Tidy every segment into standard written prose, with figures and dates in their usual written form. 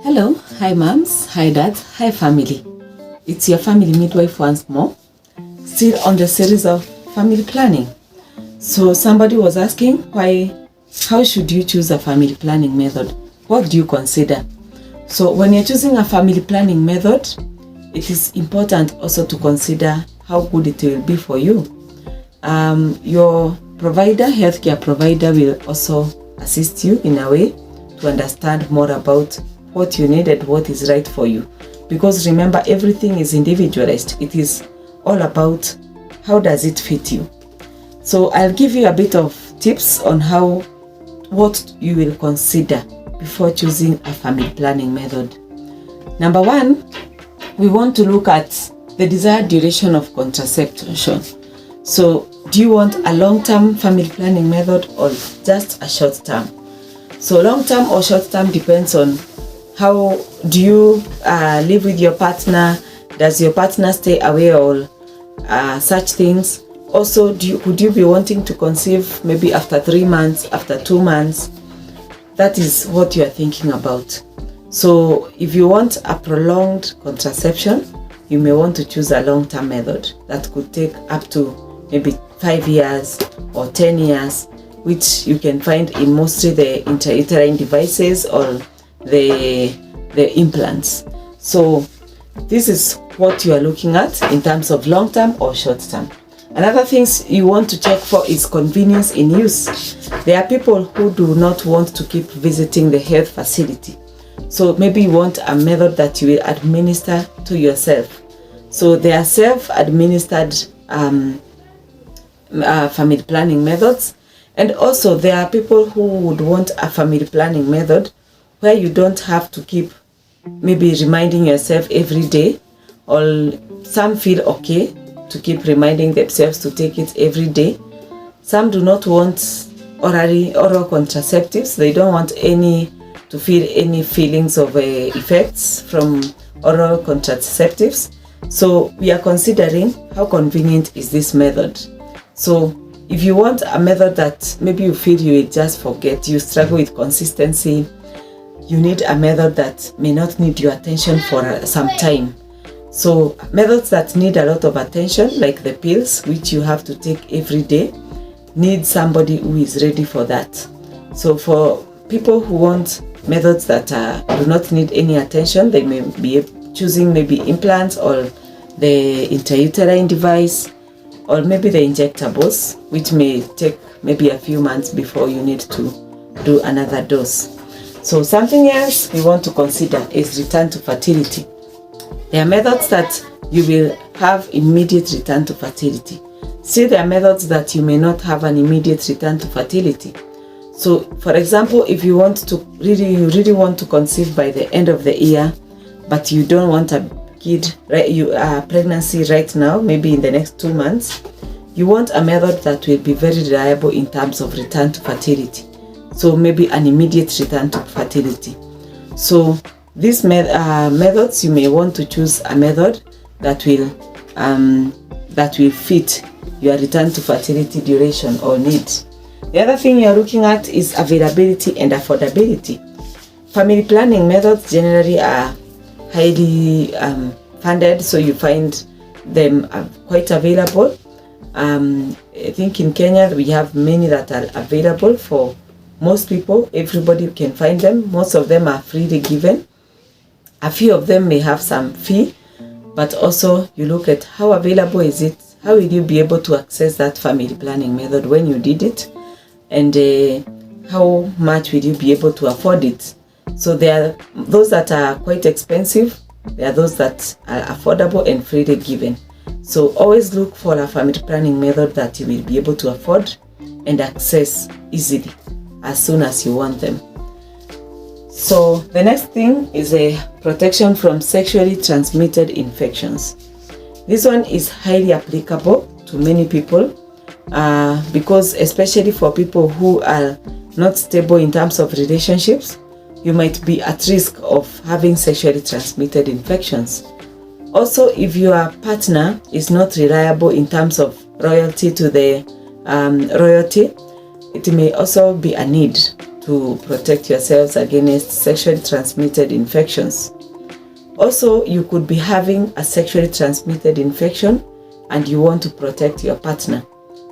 Hello, hi moms, hi dads, hi family. It's your family midwife once more, still on the series of family planning. So somebody was asking how should you choose a family planning method? What do you consider? So when you're choosing a family planning method, it is important also to consider how good it will be for you. Your healthcare provider will also assist you in a way to understand more about what you need and what is right for you. Because remember, everything is individualized. It is all about how does it fit you. So I'll give you a bit of tips on what you will consider before choosing a family planning method. Number one, we want to look at the desired duration of contraception. So do you want a long-term family planning method or just a short-term? So long-term or short-term depends on how do you live with your partner. Does your partner stay away or such things? Also, could you be wanting to conceive maybe after 3 months, after 2 months? That is what you are thinking about. So if you want a prolonged contraception, you may want to choose a long-term method that could take up to maybe 5 years or 10 years, which you can find in mostly the intrauterine devices or the implants. So this is what you are looking at in terms of long-term or short-term. Another things you want to check for is convenience in use. There are people who do not want to keep visiting the health facility. So maybe you want a method that you will administer to yourself. So there are self-administered family planning methods. And also there are people who would want a family planning method where you don't have to keep maybe reminding yourself every day, or some feel okay to keep reminding themselves to take it every day. Some do not want oral contraceptives. They don't want to feel any feelings of effects from oral contraceptives. So we are considering how convenient is this method. So if you want a method that maybe you feel you will just forget, you struggle with consistency, you need a method that may not need your attention for some time. So methods that need a lot of attention, like the pills, which you have to take every day, need somebody who is ready for that. So for people who want methods that do not need any attention, they may be choosing maybe implants or the intrauterine device, or maybe the injectables, which may take maybe a few months before you need to do another dose. So something else we want to consider is return to fertility. There are methods that you will have immediate return to fertility. Still, there are methods that you may not have an immediate return to fertility. So for example, if you really want to conceive by the end of the year, but you don't want a kid, pregnancy right now, maybe in the next 2 months, you want a method that will be very reliable in terms of return to fertility. So maybe an immediate return to fertility. So these methods, you may want to choose a method that will fit your return to fertility duration or needs. The other thing you're looking at is availability and affordability. Family planning methods generally are highly funded, so you find them quite available. I think in Kenya we have many that are available for most people. Everybody can find them. Most of them are freely given. A few of them may have some fee, but also you look at how available is it, how will you be able to access that family planning method when you did it, and how much will you be able to afford it. So there are those that are quite expensive, there are those that are affordable and freely given. So always look for a family planning method that you will be able to afford and access easily as soon as you want them. So the next thing is a protection from sexually transmitted infections. This one is highly applicable to many people because especially for people who are not stable in terms of relationships, you might be at risk of having sexually transmitted infections. Also, if your partner is not reliable in terms of loyalty to the royalty, it may also be a need to to protect yourselves against sexually transmitted infections. Also, you could be having a sexually transmitted infection and you want to protect your partner.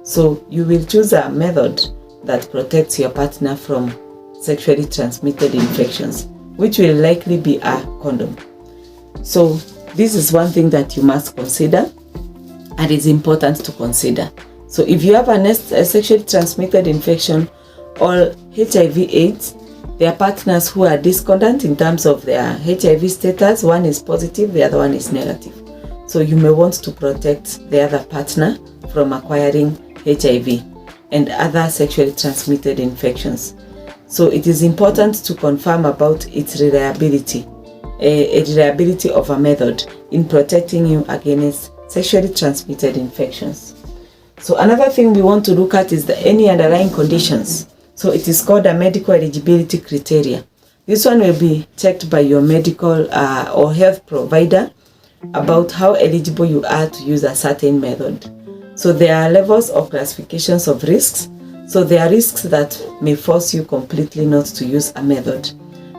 So you will choose a method that protects your partner from sexually transmitted infections, which will likely be a condom. So this is one thing that you must consider, and it's important to consider. So if you have a sexually transmitted infection or HIV/AIDS, there are partners who are discordant in terms of their HIV status. One is positive, the other one is negative. So you may want to protect the other partner from acquiring HIV and other sexually transmitted infections. So it is important to confirm about its reliability, a reliability of a method in protecting you against sexually transmitted infections. So another thing we want to look at is any underlying conditions. So it is called a medical eligibility criteria. This one will be checked by your medical or health provider about how eligible you are to use a certain method. So there are levels or classifications of risks. So there are risks that may force you completely not to use a method.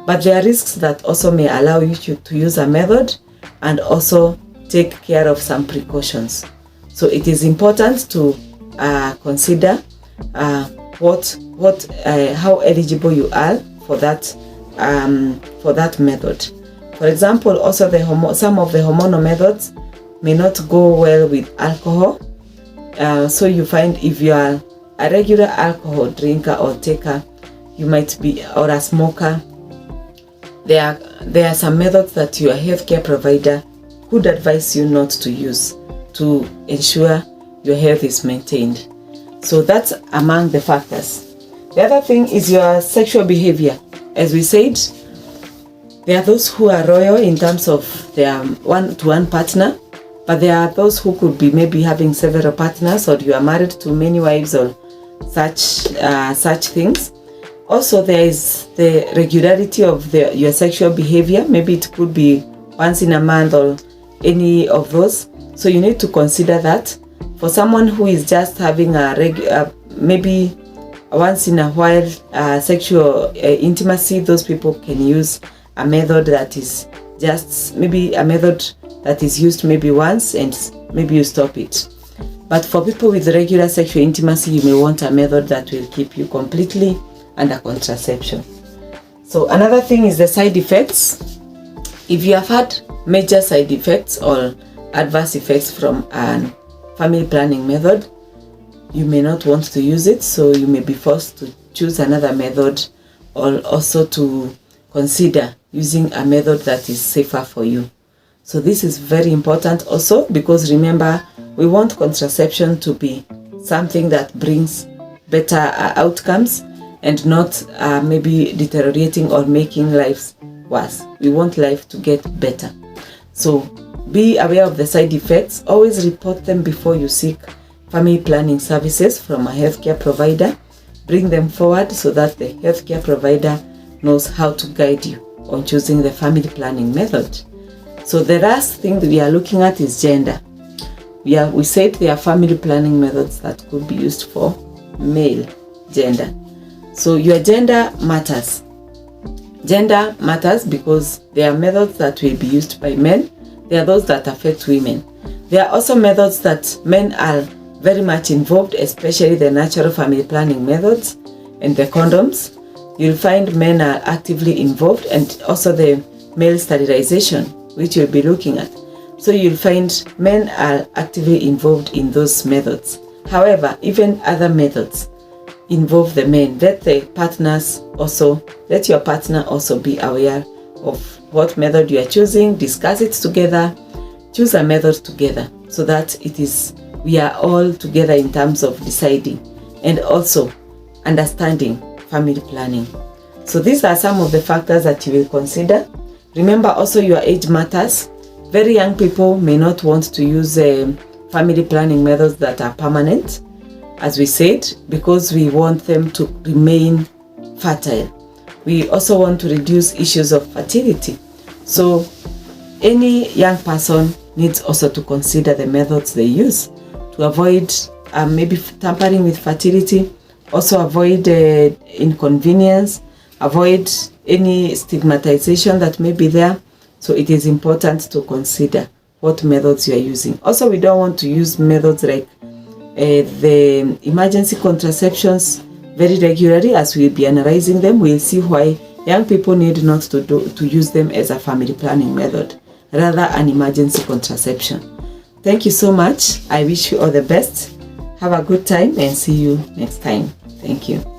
But there are risks that also may allow you to use a method and also take care of some precautions. So it is important to consider how eligible you are for that method. For example, also some of the hormonal methods may not go well with alcohol. So you find if you are a regular alcohol drinker or taker, you might be, or a smoker, there are some methods that your healthcare provider could advise you not to use to ensure your health is maintained. So that's among the factors. The other thing is your sexual behavior. As we said, there are those who are loyal in terms of their one-to-one partner, but there are those who could be maybe having several partners, or you are married to many wives, or such things. Also, there is the regularity of your sexual behavior. Maybe it could be once in a month or any of those. So you need to consider that. For someone who is just having maybe once in a while sexual intimacy, those people can use a method that is just maybe a method that is used maybe once and maybe you stop it. But for people with regular sexual intimacy, you may want a method that will keep you completely under contraception. So another thing is the side effects. If you have had major side effects or adverse effects from a family planning method, you may not want to use it, so you may be forced to choose another method, or also to consider using a method that is safer for you. So this is very important also, because remember, we want contraception to be something that brings better outcomes and not maybe deteriorating or making lives worse. We want life to get better. So be aware of the side effects. Always report them before you seek family planning services from a healthcare provider. Bring them forward so that the healthcare provider knows how to guide you on choosing the family planning method. So the last thing that we are looking at is gender. We said there are family planning methods that could be used for male gender. So your gender matters. Gender matters because there are methods that will be used by men. There are those that affect women. There are also methods that men are very much involved, especially the natural family planning methods and the condoms. You'll find men are actively involved, and also the male sterilization, which you'll be looking at. So you'll find men are actively involved in those methods. However, even other methods involve the men. Let your partner also be aware of what method you are choosing. Discuss it together. Choose a method together so that we are all together in terms of deciding and also understanding family planning. So these are some of the factors that you will consider. Remember also your age matters. Very young people may not want to use family planning methods that are permanent, as we said, because we want them to remain fertile. We also want to reduce issues of fertility. So any young person needs also to consider the methods they use to avoid maybe tampering with fertility, also avoid inconvenience, avoid any stigmatization that may be there. So it is important to consider what methods you are using. Also, we don't want to use methods like the emergency contraceptions very regularly. As we'll be analyzing them, we'll see why young people need not to use them as a family planning method, rather an emergency contraception. Thank you so much. I wish you all the best. Have a good time and see you next time. Thank you.